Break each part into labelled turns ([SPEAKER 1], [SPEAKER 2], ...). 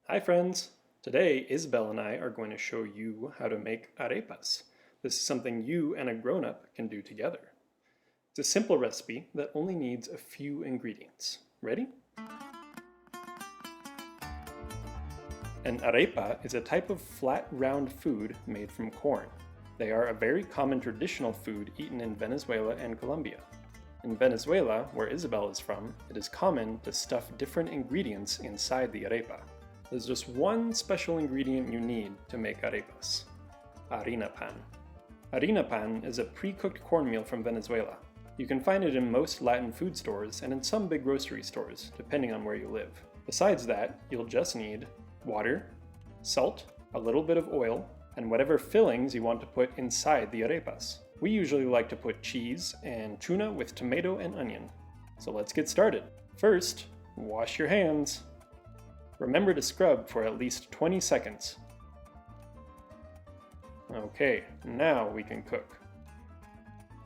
[SPEAKER 1] Hi friends! Today Isabel and I are going to show you how to make arepas. This is something you and a grown-up can do together. It's a simple recipe that only needs a few ingredients. Ready? An arepa is a type of flat round food made from corn. They are a very common traditional food eaten in Venezuela and Colombia. In Venezuela, where Isabel is from, it is common to stuff different ingredients inside the arepa. There's just one special ingredient you need to make arepas: Harina PAN. Harina PAN is a pre-cooked cornmeal from Venezuela. You can find it in most Latin food stores and in some big grocery stores, depending on where you live. Besides that, you'll just need water, salt, a little bit of oil, and whatever fillings you want to put inside the arepas. We usually like to put cheese and tuna with tomato and onion. So let's get started. First, wash your hands. Remember to scrub for at least 20 seconds. Okay, now we can cook.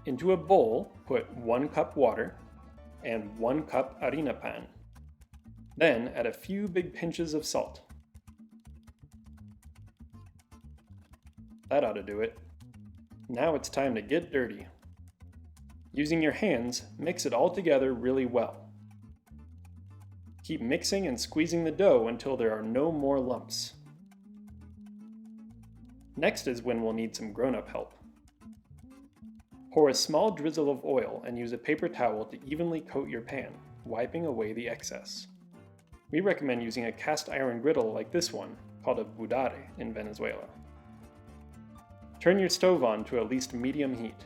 [SPEAKER 1] Into a bowl, put 1 cup water and 1 cup harina pan. Then add a few big pinches of salt. That ought to do it. Now it's time to get dirty. Using your hands, mix it all together really well. Keep mixing and squeezing the dough until there are no more lumps. Next is when we'll need some grown-up help. Pour a small drizzle of oil and use a paper towel to evenly coat your pan, wiping away the excess. We recommend using a cast iron griddle like this one, called a budare in Venezuela. Turn your stove on to at least medium heat.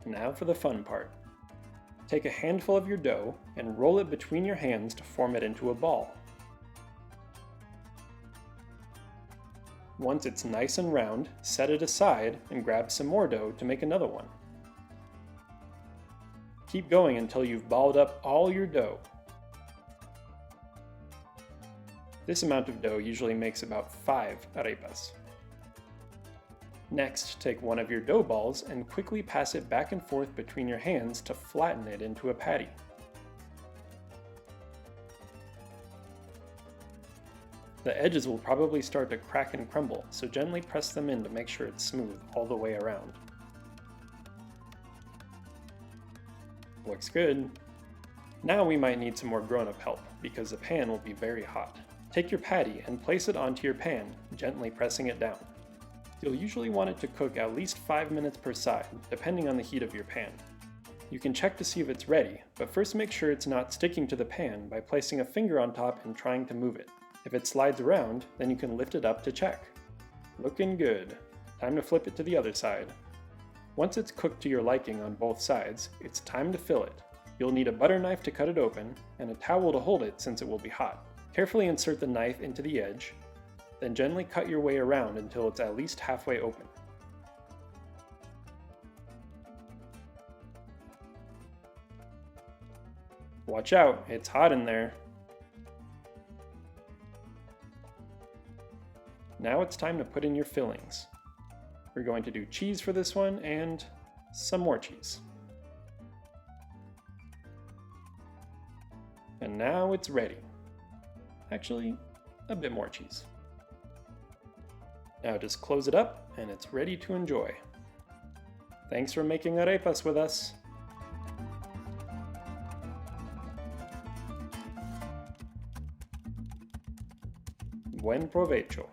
[SPEAKER 1] Now for the fun part. Take a handful of your dough and roll it between your hands to form it into a ball. Once it's nice and round, set it aside and grab some more dough to make another one. Keep going until you've balled up all your dough. This amount of dough usually makes about 5 arepas. Next, take one of your dough balls and quickly pass it back and forth between your hands to flatten it into a patty. The edges will probably start to crack and crumble, so gently press them in to make sure it's smooth all the way around. Looks good. Now we might need some more grown-up help, because the pan will be very hot. Take your patty and place it onto your pan, gently pressing it down. You'll usually want it to cook at least 5 minutes per side, depending on the heat of your pan. You can check to see if it's ready, but first make sure it's not sticking to the pan by placing a finger on top and trying to move it. If it slides around, then you can lift it up to check. Looking good. Time to flip it to the other side. Once it's cooked to your liking on both sides, it's time to fill it. You'll need a butter knife to cut it open, and a towel to hold it since it will be hot. Carefully insert the knife into the edge, then gently cut your way around until it's at least halfway open. Watch out, it's hot in there. Now it's time to put in your fillings. We're going to do cheese for this one and some more cheese. And now it's ready. Actually, a bit more cheese. Now just close it up and it's ready to enjoy. Thanks for making arepas with us. Buen provecho.